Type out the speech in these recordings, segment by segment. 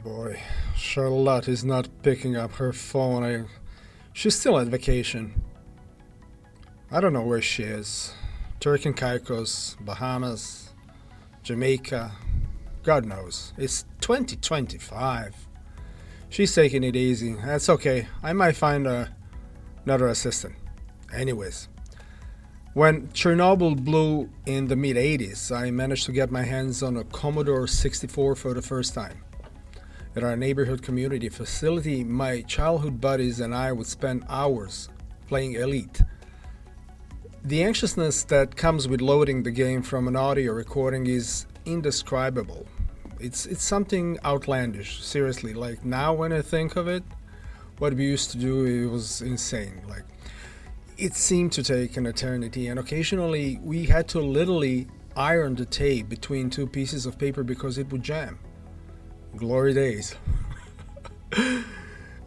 boy, Charlotte is not picking up her phone. She's still at vacation. I don't know where she is. Turk and Caicos, Bahamas, Jamaica. God knows. It's 2025. She's taking it easy. That's okay. I might find another assistant. Anyways, when Chernobyl blew in the mid-80s, I managed to get my hands on a Commodore 64 for the first time. At our neighborhood community facility, my childhood buddies and I would spend hours playing Elite. The anxiousness that comes with loading the game from an audio recording is indescribable. It's something outlandish, seriously. Like, now when I think of it, what we used to do, it was insane. Like, it seemed to take an eternity, and occasionally we had to literally iron the tape between two pieces of paper because it would jam. Glory days.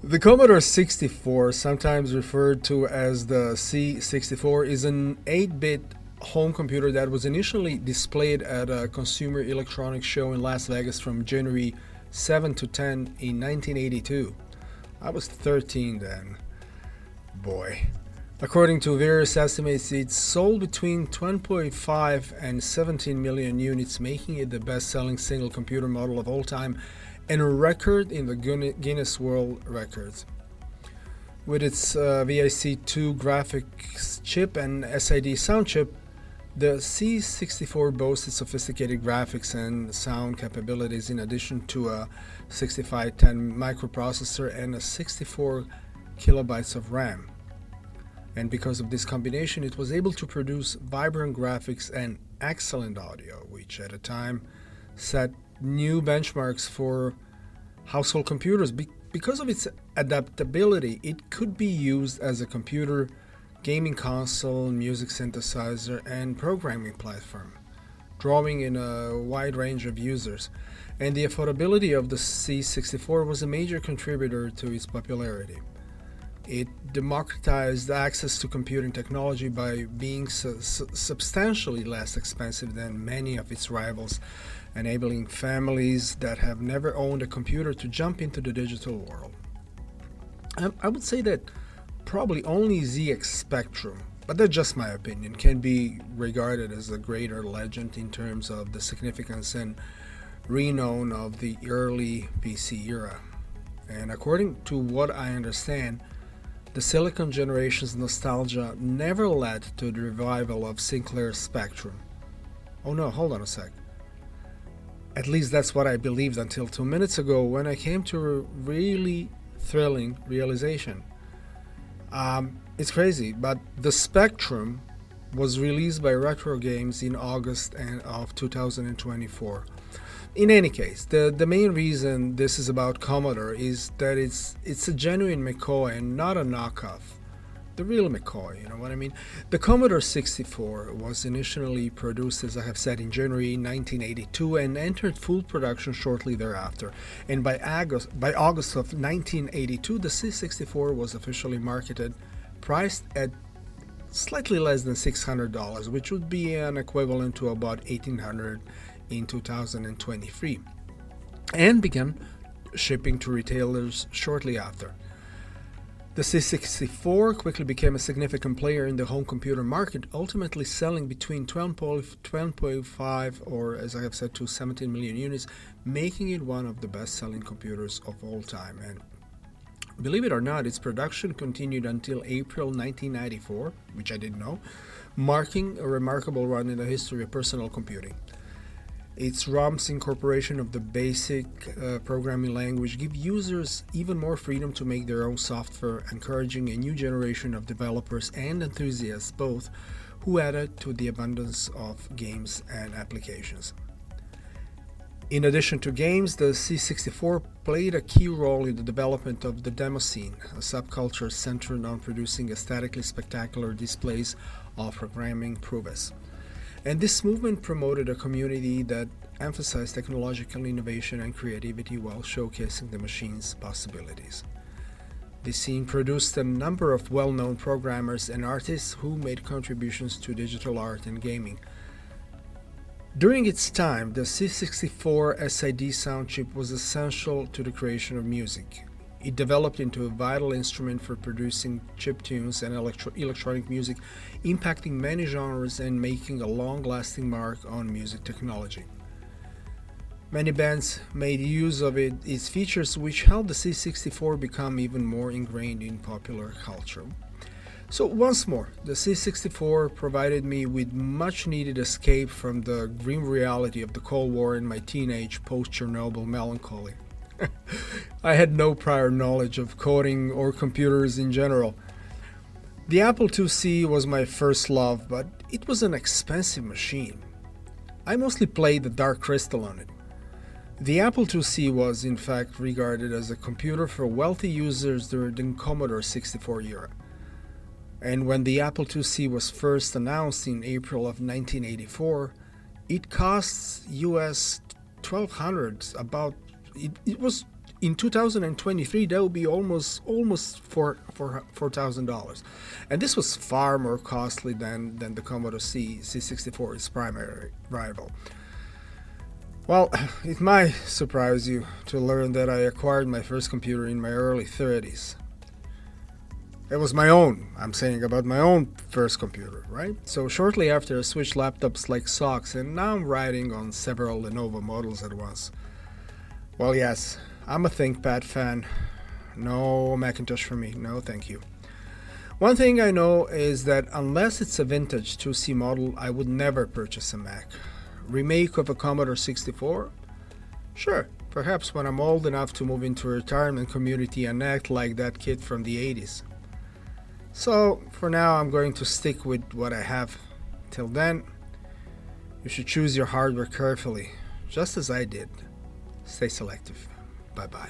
The Commodore 64, sometimes referred to as the C64, is an 8-bit home computer that was initially displayed at a consumer electronics show in Las Vegas from January 7 to 10 in 1982. I was 13 then. Boy. According to various estimates, it sold between 10.5 and 17 million units, making it the best-selling single computer model of all time and a record in the Guinness World Records. With its VIC-2 graphics chip and SID sound chip, the C64 boasted sophisticated graphics and sound capabilities in addition to a 6510 microprocessor and a 64 kilobytes of RAM. And because of this combination, it was able to produce vibrant graphics and excellent audio, which at the time set new benchmarks for household computers. Because of its adaptability, it could be used as a computer, gaming console, music synthesizer, and programming platform, drawing in a wide range of users. And the affordability of the C64 was a major contributor to its popularity. It democratized access to computing technology by being substantially less expensive than many of its rivals, enabling families that have never owned a computer to jump into the digital world. I would say that probably only ZX Spectrum, but that's just my opinion, can be regarded as a greater legend in terms of the significance and renown of the early PC era. And according to what I understand, the Silicon generation's nostalgia never led to the revival of Sinclair's Spectrum. Oh no, hold on a sec. At least that's what I believed until 2 minutes ago, when I came to a really thrilling realization. It's crazy, but the Spectrum was released by Retro Games in August of 2024. In any case, the main reason this is about Commodore is that it's a genuine McCoy and not a knockoff. The real McCoy, you know what I mean? The Commodore 64 was initially produced, as I have said, in January 1982 and entered full production shortly thereafter. And by August of 1982, the C64 was officially marketed, priced at slightly less than $600, which would be an equivalent to about $1,800 in 2023, and began shipping to retailers shortly after. The C64 quickly became a significant player in the home computer market, ultimately selling between 12.5 or, as I have said, to 17 million units, making it one of the best-selling computers of all time. And believe it or not, its production continued until April 1994, which I didn't know, marking a remarkable run in the history of personal computing. Its ROM's incorporation of the BASIC programming language give users even more freedom to make their own software, encouraging a new generation of developers and enthusiasts both, who added to the abundance of games and applications. In addition to games, the C64 played a key role in the development of the demo scene, a subculture centered on producing aesthetically spectacular displays of programming prowess. And this movement promoted a community that emphasized technological innovation and creativity while showcasing the machine's possibilities. This scene produced a number of well-known programmers and artists who made contributions to digital art and gaming. During its time, the C64 SID sound chip was essential to the creation of music. It developed into a vital instrument for producing chiptunes and electronic music, impacting many genres and making a long-lasting mark on music technology. Many bands made use of its features, which helped the C64 become even more ingrained in popular culture. So once more, the C64 provided me with much-needed escape from the grim reality of the Cold War and my teenage post-Chernobyl melancholy. I had no prior knowledge of coding or computers in general. The Apple IIc was my first love, but it was an expensive machine. I mostly played the Dark Crystal on it. The Apple IIc was, in fact, regarded as a computer for wealthy users during the Commodore 64 era. And when the Apple IIc was first announced in April of 1984, it cost US $1,200. It was in 2023 that would be almost $4,000, and this was far more costly than the Commodore C64, its primary rival. Well, it might surprise you to learn that I acquired my first computer in my early 30s. It was my own. I'm saying about my own first computer, right? So shortly after, I switched laptops like socks, and now I'm writing on several Lenovo models at once. Well, yes, I'm a ThinkPad fan. No Macintosh for me. No, thank you. One thing I know is that unless it's a vintage 2C model, I would never purchase a Mac. Remake of a Commodore 64? Sure, perhaps when I'm old enough to move into a retirement community and act like that kid from the 80s. So, for now, I'm going to stick with what I have. Till then, you should choose your hardware carefully, just as I did. Stay selective. Bye-bye.